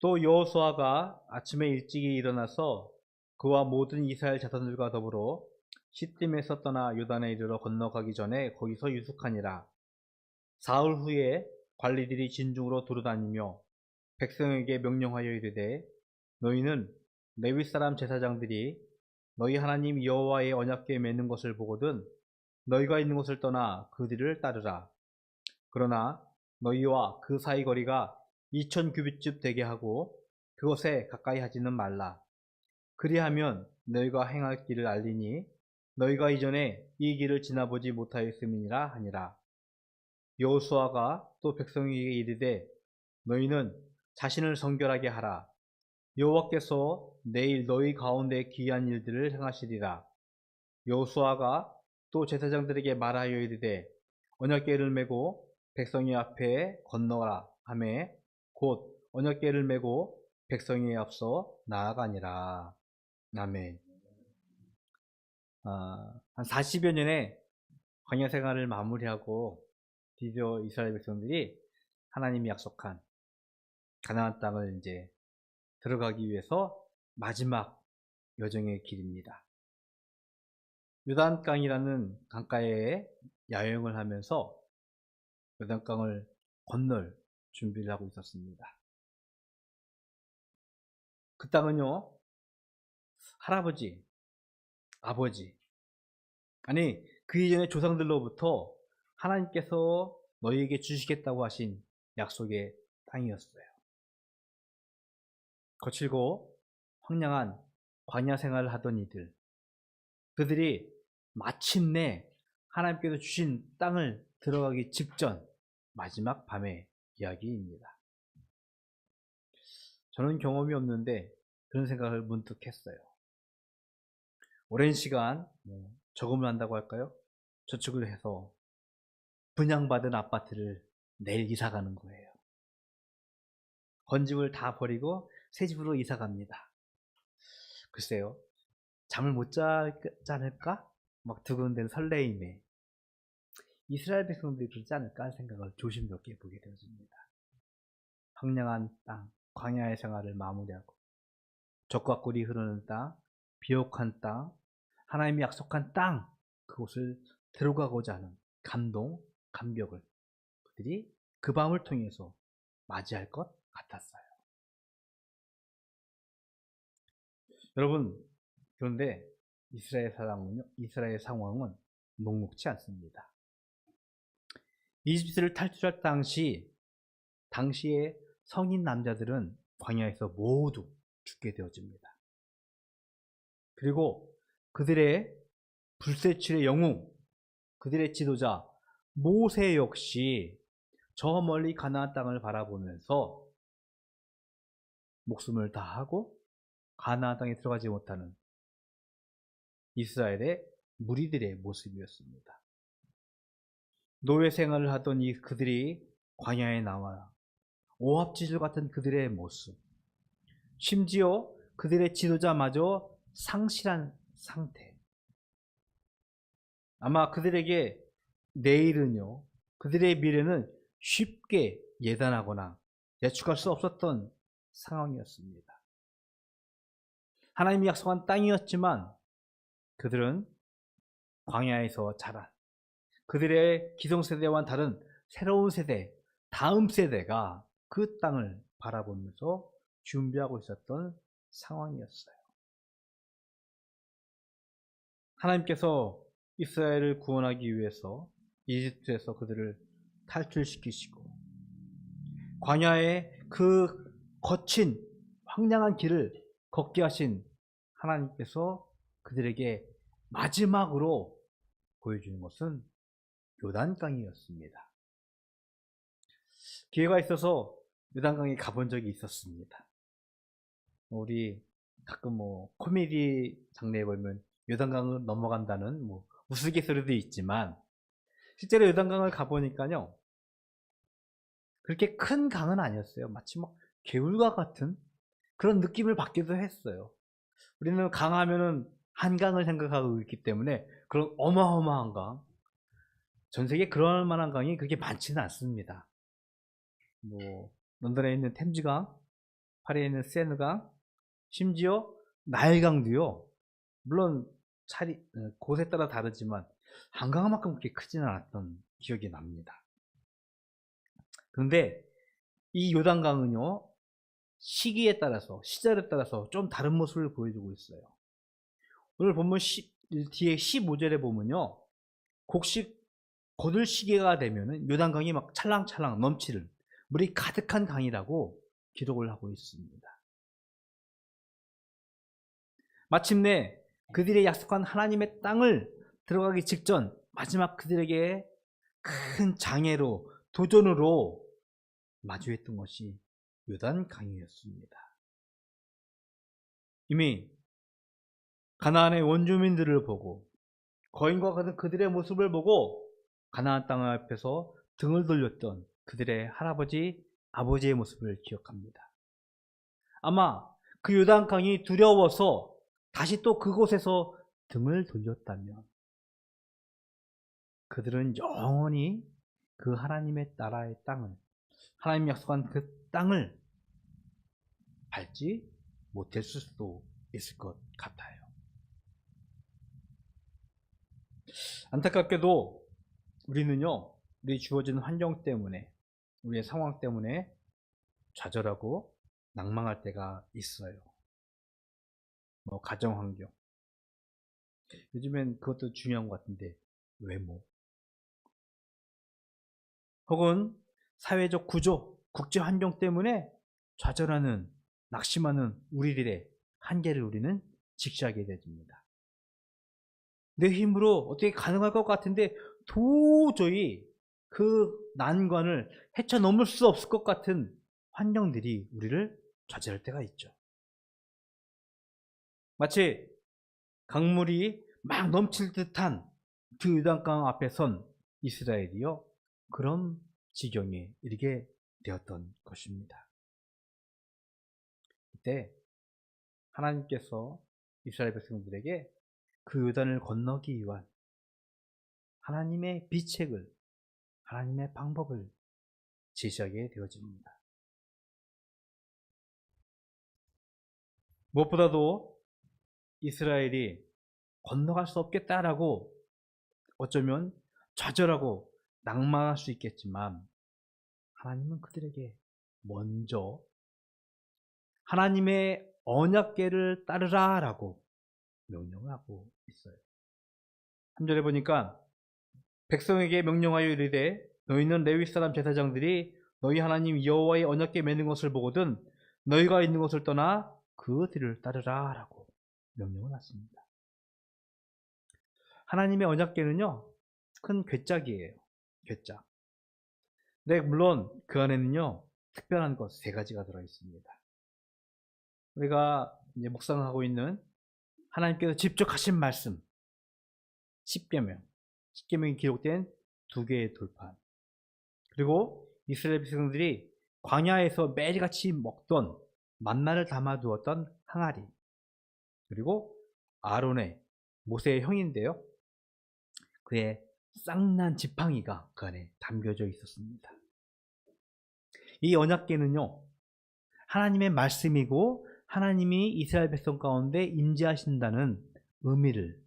또 여호수아가 아침에 일찍이 일어나서 그와 모든 이스라엘 자손들과 더불어 시딤에서 떠나 요단에 이르러 건너가기 전에 거기서 유숙하니라. 사흘 후에 관리들이 진중으로 두루다니며 백성에게 명령하여 이르되 너희는 레위 사람 제사장들이 너희 하나님 여호와의 언약궤에 맺는 것을 보거든 너희가 있는 곳을 떠나 그들을 따르라. 그러나 너희와 그 사이 거리가 2000규빗쯤 되게 하고 그것에 가까이 하지는 말라. 그리하면 너희가 행할 길을 알리니 너희가 이전에 이 길을 지나보지 못하였음이니라 하니라. 여호수아가 또 백성에게 이르되 너희는 자신을 성결하게 하라. 여호와께서 내일 너희 가운데 귀한 일들을 행하시리라. 여호수아가 또 제사장들에게 말하여 이르되 언약궤를 메고 백성의 앞에 건너라 하매 곧 언약궤를 메고 백성의 앞서 나아가니라. 아멘. 한 40여 년의 광야 생활을 마무리하고 드디어 이스라엘 백성들이 하나님이 약속한 가나안 땅을 이제 들어가기 위해서 마지막 여정의 길입니다. 요단강이라는 강가에 야영을 하면서 요단강을 건널 준비를 하고 있었습니다. 그 땅은요, 할아버지, 아버지, 아니 그 이전의 조상들로부터 하나님께서 너희에게 주시겠다고 하신 약속의 땅이었어요. 거칠고 황량한 광야 생활을 하던 이들, 그들이 마침내 하나님께서 주신 땅을 들어가기 직전 마지막 밤의 이야기입니다. 저는 경험이 없는데 그런 생각을 문득 했어요. 오랜 시간 저금을 한다고 할까요? 저축을 해서 분양받은 아파트를 내일 이사 가는 거예요. 건집을 다 버리고 새 집으로 이사 갑니다. 글쎄요, 잠을 못 자지 않을까? 막 두근대는 설레임에 이스라엘 백성들이 그러지 않을까 하는 생각을 조심스럽게 보게 되었습니다. 황량한 땅, 광야의 생활을 마무리하고 적과 꿀이 흐르는 땅, 비옥한 땅, 하나님이 약속한 땅, 그곳을 들어가고자 하는 감동, 감격을 그들이 그 밤을 통해서 맞이할 것 같았어요. 여러분, 그런데 이스라엘 상황은 녹록지 않습니다. 이집트를 탈출할 당시에 성인 남자들은 광야에서 모두 죽게 되어집니다. 그리고 그들의 불세출의 영웅, 그들의 지도자 모세 역시 저 멀리 가나안 땅을 바라보면서 목숨을 다하고 가나안 땅에 들어가지 못하는 이스라엘의 무리들의 모습이었습니다. 노예 생활을 하던 그들이 광야에 나와 오합지졸 같은 그들의 모습, 심지어 그들의 지도자마저 상실한 상태. 아마 그들에게 내일은요, 그들의 미래는 쉽게 예단하거나 예측할 수 없었던 상황이었습니다. 하나님이 약속한 땅이었지만 그들은 광야에서 자란 그들의 기성세대와는 다른 새로운 세대, 다음 세대가 그 땅을 바라보면서 준비하고 있었던 상황이었어요. 하나님께서 이스라엘을 구원하기 위해서 이집트에서 그들을 탈출시키시고 광야의 그 거친 황량한 길을 걷게 하신 하나님께서 그들에게 마지막으로 보여주는 것은 요단강이었습니다. 기회가 있어서 요단강에 가본 적이 있었습니다. 우리 가끔 코미디 장르에 보면 요단강을 넘어간다는 우스갯소리도 있지만 실제로 요단강을 가보니까요, 그렇게 큰 강은 아니었어요. 마치 개울과 같은 그런 느낌을 받기도 했어요. 우리는 강하면은 한강을 생각하고 있기 때문에 그런 어마어마한 강, 전 세계에 그럴 만한 강이 그렇게 많지는 않습니다. 런던에 있는 템즈강, 파리에 있는 세느강, 심지어 나일강도요. 물론 곳에 따라 다르지만 한강만큼 그렇게 크지는 않았던 기억이 납니다. 그런데 이 요단강은요, 시기에 따라서, 시절에 따라서 좀 다른 모습을 보여주고 있어요. 오늘 본문 뒤에 15절에 보면요, 곧을 시기가 되면은 요단강이 막 찰랑찰랑 넘치는 물이 가득한 강이라고 기록을 하고 있습니다. 마침내 그들의 약속한 하나님의 땅을 들어가기 직전 마지막 그들에게 큰 장애로, 도전으로 마주했던 것이 요단강이었습니다. 이미 가나안의 원주민들을 보고 거인과 같은 그들의 모습을 보고 가나안 땅 앞에서 등을 돌렸던 그들의 할아버지, 아버지의 모습을 기억합니다. 아마 그 요단강이 두려워서 다시 또 그곳에서 등을 돌렸다면 그들은 영원히 그 하나님의 나라의 땅을, 하나님이 약속한 그 땅을 밟지 못했을 수도 있을 것 같아요. 안타깝게도 우리는요, 우리 주어진 환경 때문에, 우리의 상황 때문에 좌절하고 낭망할 때가 있어요. 가정 환경. 요즘엔 그것도 중요한 것 같은데, 외모. 혹은 사회적 구조, 국제 환경 때문에 좌절하는, 낙심하는 우리들의 한계를 우리는 직시하게 됩니다. 내 힘으로 어떻게 가능할 것 같은데 도저히 그 난관을 헤쳐넘을 수 없을 것 같은 환경들이 우리를 좌절할 때가 있죠. 마치 강물이 막 넘칠 듯한 그 요단강 앞에 선 이스라엘이요, 그런 지경에 이르게 되었던 것입니다. 그때 하나님께서 이스라엘 백성들에게 그 요단을 건너기 위한 하나님의 비책을, 하나님의 방법을 제시하게 되어집니다. 무엇보다도 이스라엘이 건너갈 수 없겠다라고 어쩌면 좌절하고 낭만할 수 있겠지만, 하나님은 그들에게 먼저 하나님의 언약궤를 따르라 라고 명령을 하고 있어요. 3절에 보니까 백성에게 명령하여 이르되 너희는 레위 사람 제사장들이 너희 하나님 여호와의 언약궤 매는 것을 보거든 너희가 있는 곳을 떠나 그 뒤를 따르라 라고 명령을 하십니다. 하나님의 언약궤는요, 큰 궤짝이에요. 궤짝. 근데 물론 그 안에는요, 특별한 것 3가지가 들어 있습니다. 우리가 이제 묵상하고 있는 하나님께서 직접 하신 말씀 10계명이 기록된 2개의 돌판, 그리고 이스라엘 백성들이 광야에서 매일같이 먹던 만나를 담아두었던 항아리, 그리고 아론의, 모세의 형인데요, 그의 쌍난 지팡이가 그 안에 담겨져 있었습니다. 이 언약궤는요, 하나님의 말씀이고 하나님이 이스라엘 백성 가운데 임재하신다는 의미를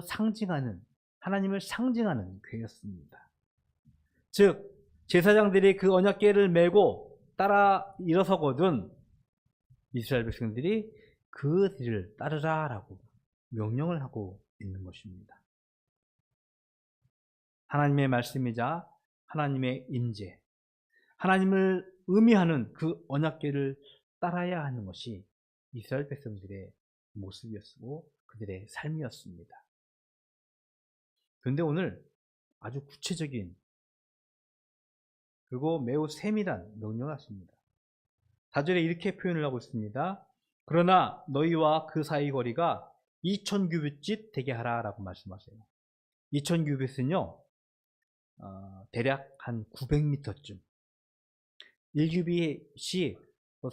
상징하는, 하나님을 상징하는 궤였습니다. 즉 제사장들이 그 언약궤를 메고 따라 일어서거든 이스라엘 백성들이 그 뒤를 따르라 라고 명령을 하고 있는 것입니다. 하나님의 말씀이자 하나님의 임재, 하나님을 의미하는 그 언약궤를 따라야 하는 것이 이스라엘 백성들의 모습이었고 그들의 삶이었습니다. 그런데 오늘 아주 구체적인 그리고 매우 세밀한 명령을 하십니다. 4절에 이렇게 표현을 하고 있습니다. 그러나 너희와 그 사이 거리가 2000규빗짓 되게 하라 라고 말씀하세요. 2000규빗은요, 대략 한 900m쯤. 1규빗이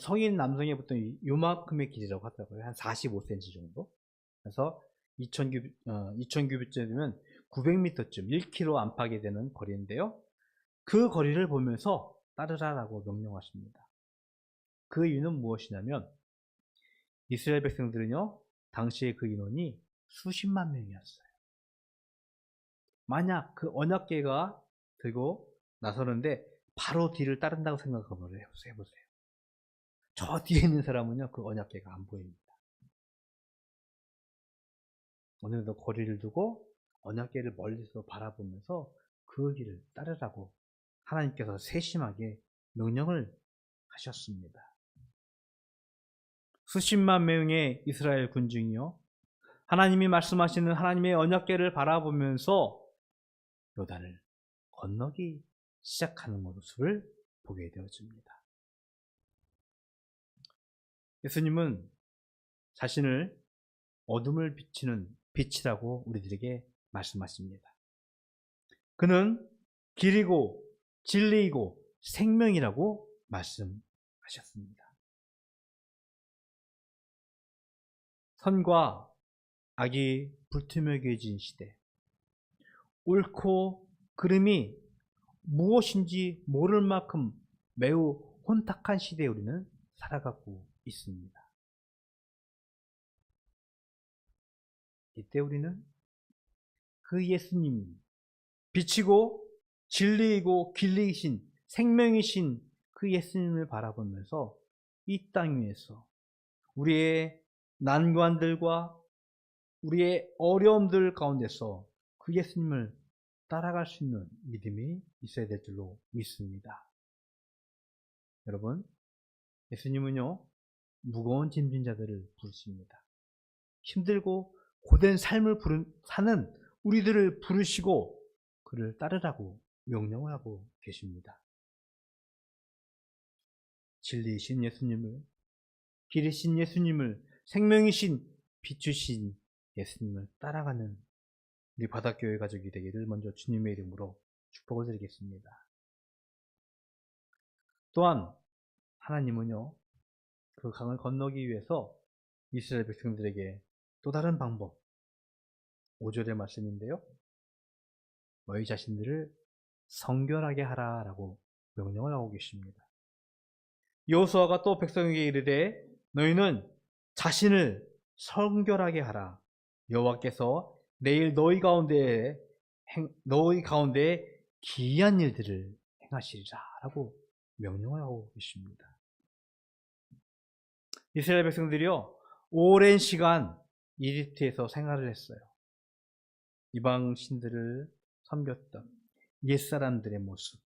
성인 남성의 보통 요만큼의 길이라고 하더라고요. 한 45cm 정도. 그래서 2000규빗쯤이면 900m쯤, 1km 안팎이 되는 거리인데요. 그 거리를 보면서 따르라라고 명령하십니다. 그 이유는 무엇이냐면 이스라엘 백성들은요, 당시에 그 인원이 수십만 명이었어요. 만약 그 언약궤가 들고 나서는데 바로 뒤를 따른다고 생각해 보세요. 저 뒤에 있는 사람은요, 그 언약궤가 안 보입니다. 어느 정도 거리를 두고 언약궤를 멀리서 바라보면서 그 길을 따르라고 하나님께서 세심하게 명령을 하셨습니다. 수십만 명의 이스라엘 군중이요, 하나님이 말씀하시는 하나님의 언약궤를 바라보면서 요단을 건너기 시작하는 모습을 보게 되어집니다. 예수님은 자신을 어둠을 비치는 빛이라고 우리들에게 말씀하십니다. 그는 길이고 진리이고 생명이라고 말씀하셨습니다. 선과 악이 불투명해진 시대, 옳고 그름이 무엇인지 모를 만큼 매우 혼탁한 시대에 우리는 살아가고 있습니다. 이때 우리는 그 예수님이 빛이고 진리이고 길리이신 생명이신 그 예수님을 바라보면서 이 땅 위에서 우리의 난관들과 우리의 어려움들 가운데서 그 예수님을 따라갈 수 있는 믿음이 있어야 될 줄로 믿습니다. 여러분, 예수님은요, 무거운 짐진 자들을 부르십니다. 힘들고 고된 삶을 사는 우리들을 부르시고 그를 따르라고 명령을 하고 계십니다. 진리이신 예수님을, 길이신 예수님을, 생명이신 빛이신 예수님을 따라가는 우리 바닷교회 가족이 되기를 먼저 주님의 이름으로 축복을 드리겠습니다. 또한 하나님은요, 그 강을 건너기 위해서 이스라엘 백성들에게 또 다른 방법, 5절의 말씀인데요, 너희 자신들을 성결하게 하라 라고 명령을 하고 계십니다. 여호수아가 또 백성에게 이르되 너희는 자신을 성결하게 하라. 여호와께서 내일 너희 가운데 기이한 일들을 행하시리라 라고 명령을 하고 계십니다. 이스라엘 백성들이요, 오랜 시간 이집트에서 생활을 했어요. 이방 신들을 섬겼던 옛사람들의 모습,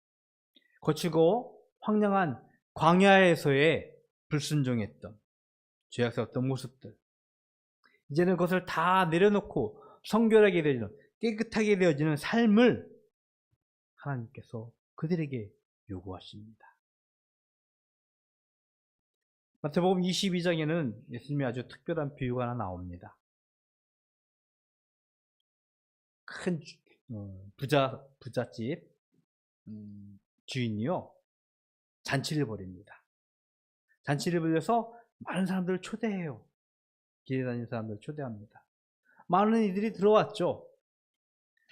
거치고 황량한 광야에서의 불순종했던 죄악스러웠던 모습들, 이제는 그것을 다 내려놓고 성결하게 되어지는, 깨끗하게 되어지는 삶을 하나님께서 그들에게 요구하십니다. 마태복음 22장에는 예수님이 아주 특별한 비유가 하나 나옵니다. 큰 부잣집 주인이요, 잔치를 벌입니다. 잔치를 벌여서 많은 사람들을 초대해요. 길에 다니는 사람들을 초대합니다. 많은 이들이 들어왔죠.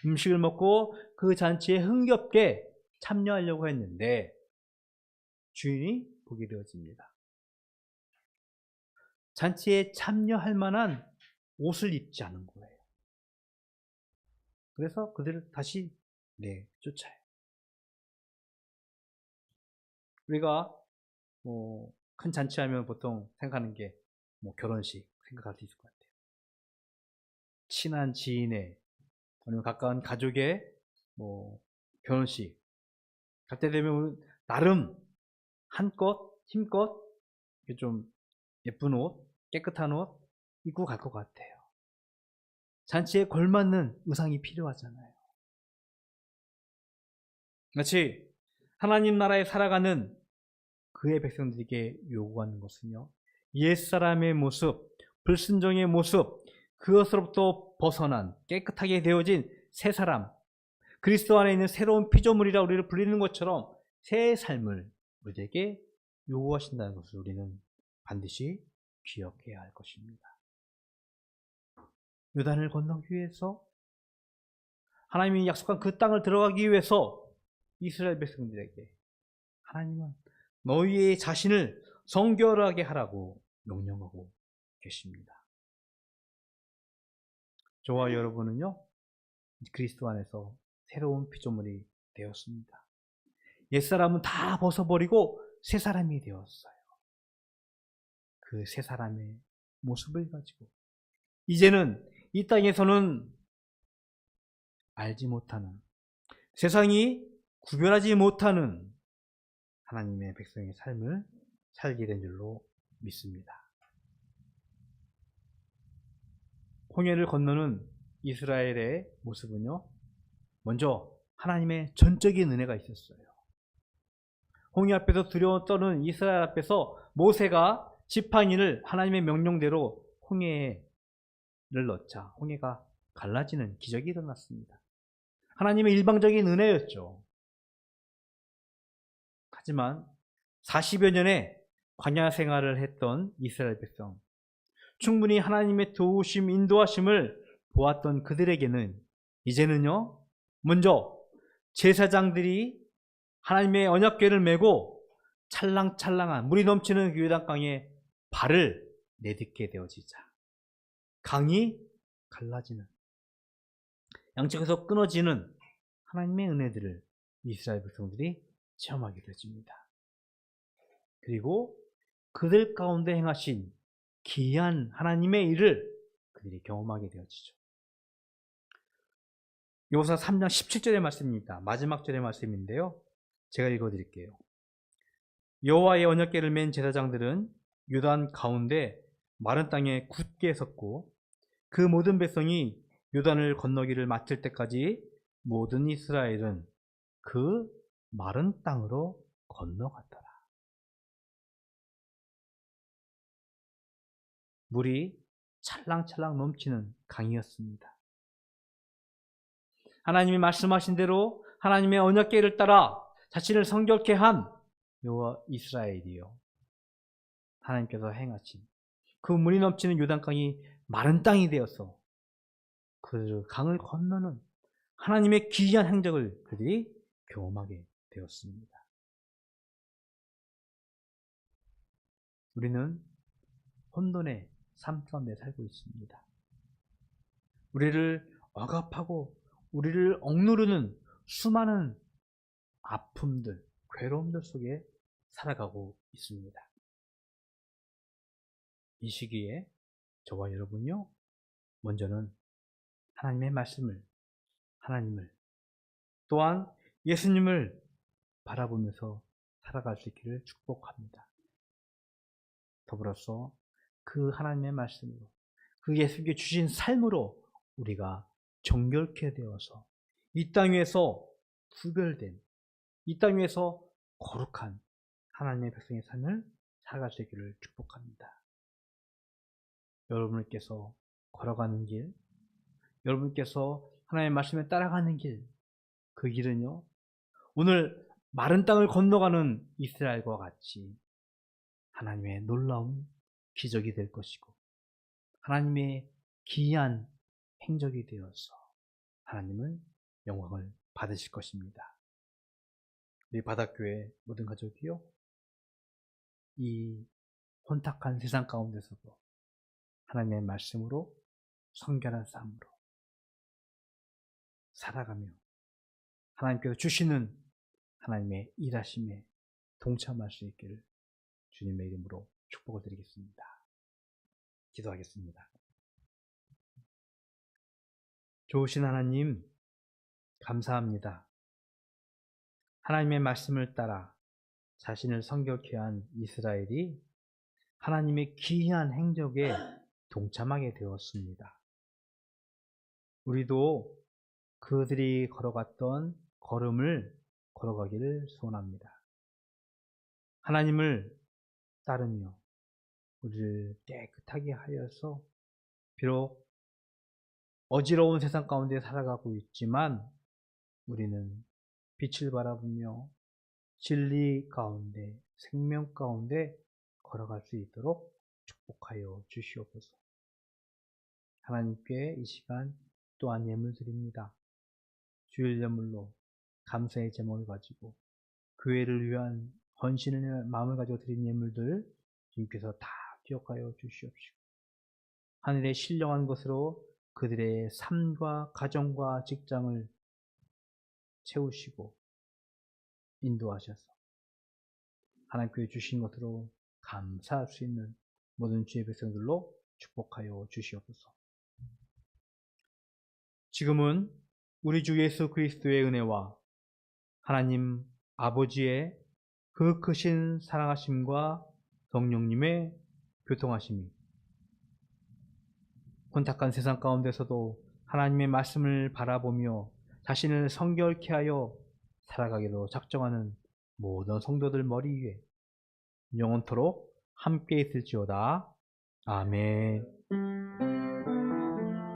음식을 먹고 그 잔치에 흥겹게 참여하려고 했는데 주인이 보게 되어집니다. 잔치에 참여할 만한 옷을 입지 않은 거예요. 그래서 그들을 다시 쫓아요. 우리가 큰 잔치하면 보통 생각하는 게 결혼식 생각할 수 있을 것 같아요. 친한 지인의 아니면 가까운 가족의 결혼식 갈 때 되면 나름 한껏 힘껏 좀 예쁜 옷, 깨끗한 옷 입고 갈 것 같아요. 잔치에 걸맞는 의상이 필요하잖아요. 마치 하나님 나라에 살아가는 그의 백성들에게 요구하는 것은요, 옛사람의 모습, 불순종의 모습, 그것으로부터 벗어난 깨끗하게 되어진 새 사람, 그리스도 안에 있는 새로운 피조물이라 우리를 불리는 것처럼 새 삶을 우리에게 요구하신다는 것을 우리는 반드시 기억해야 할 것입니다. 요단을 건너기 위해서, 하나님이 약속한 그 땅을 들어가기 위해서 이스라엘 백성들에게 하나님은 너희의 자신을 성결하게 하라고 명령하고 계십니다. 저와 여러분은요, 그리스도 안에서 새로운 피조물이 되었습니다. 옛사람은 다 벗어버리고 새 사람이 되었어요. 그 새 사람의 모습을 가지고 이제는 이 땅에서는 알지 못하는, 세상이 구별하지 못하는 하나님의 백성의 삶을 살게 된 줄로 믿습니다. 홍해를 건너는 이스라엘의 모습은요, 먼저 하나님의 전적인 은혜가 있었어요. 홍해 앞에서 두려워 떠는 이스라엘 앞에서 모세가 지팡이를 하나님의 명령대로 홍해를 넣자 홍해가 갈라지는 기적이 일어났습니다. 하나님의 일방적인 은혜였죠. 하지만 40여 년의 광야 생활을 했던 이스라엘 백성, 충분히 하나님의 도우심, 인도하심을 보았던 그들에게는 이제는요, 먼저 제사장들이 하나님의 언약궤를 메고 찰랑찰랑한 물이 넘치는 그 요단강에 발을 내딛게 되어지자 강이 갈라지는, 양쪽에서 끊어지는 하나님의 은혜들을 이스라엘 백성들이 체험하게 되어집니다. 그리고 그들 가운데 행하신 기이한 하나님의 일을 그들이 경험하게 되어지죠. 여호수아 3장 17절의 말씀입니다. 마지막 절의 말씀인데요, 제가 읽어드릴게요. 여호와의 언약궤를 맨 제사장들은 요단 가운데 마른 땅에 굳게 섰고 그 모든 백성이 요단을 건너기를 마칠 때까지 모든 이스라엘은 그 마른 땅으로 건너갔더라. 물이 찰랑찰랑 넘치는 강이었습니다. 하나님이 말씀하신 대로 하나님의 언약궤를 따라 자신을 성결케 한 여호와 이스라엘이요, 하나님께서 행하신 그 물이 넘치는 요단강이 마른 땅이 되어서 그 강을 건너는 하나님의 기이한 행적을 그들이 경험하게 되었습니다. 우리는 혼돈의 삶 가운데 살고 있습니다. 우리를 억압하고 우리를 억누르는 수많은 아픔들, 괴로움들 속에 살아가고 있습니다. 이 시기에 저와 여러분요, 먼저는 하나님의 말씀을, 하나님을, 또한 예수님을 바라보면서 살아갈 수 있기를 축복합니다. 더불어서 그 하나님의 말씀으로, 그 예수님께 주신 삶으로 우리가 정결케 되어서 이 땅 위에서 구별된, 이 땅 위에서 거룩한 하나님의 백성의 삶을 살아갈 수 있기를 축복합니다. 여러분께서 걸어가는 길, 여러분께서 하나님의 말씀에 따라가는 길, 그 길은요, 오늘 마른 땅을 건너가는 이스라엘과 같이 하나님의 놀라운 기적이 될 것이고 하나님의 기이한 행적이 되어서 하나님은 영광을 받으실 것입니다. 우리 바닷교회 모든 가족이요, 이 혼탁한 세상 가운데서도 하나님의 말씀으로 성결한 삶으로 살아가며 하나님께서 주시는 하나님의 일하심에 동참할 수 있기를 주님의 이름으로 축복을 드리겠습니다. 기도하겠습니다. 좋으신 하나님, 감사합니다. 하나님의 말씀을 따라 자신을 성결케 한 이스라엘이 하나님의 기이한 행적에 동참하게 되었습니다. 우리도 그들이 걸어갔던 걸음을 걸어가기를 소원합니다. 하나님을 따르며 우리를 깨끗하게 하여서 비록 어지러운 세상 가운데 살아가고 있지만 우리는 빛을 바라보며 진리 가운데, 생명 가운데 걸어갈 수 있도록 축복하여 주시옵소서. 하나님께 이 시간 또한 예물 드립니다. 주일 예물로 감사의 제목을 가지고 교회를 위한 헌신의 마음을 가지고 드린 예물들 주님께서 다 기억하여 주시옵시고 하늘의 신령한 것으로 그들의 삶과 가정과 직장을 채우시고 인도하셔서 하나님께 주신 것으로 감사할 수 있는 모든 주의 백성들로 축복하여 주시옵소서. 지금은 우리 주 예수 그리스도의 은혜와 하나님 아버지의 그 크신 사랑하심과 성령님의 교통하심이 혼탁한 세상 가운데서도 하나님의 말씀을 바라보며 자신을 성결케 하여 살아가기로 작정하는 모든 성도들 머리 위에 영원토록 함께 있을지어다. 아멘.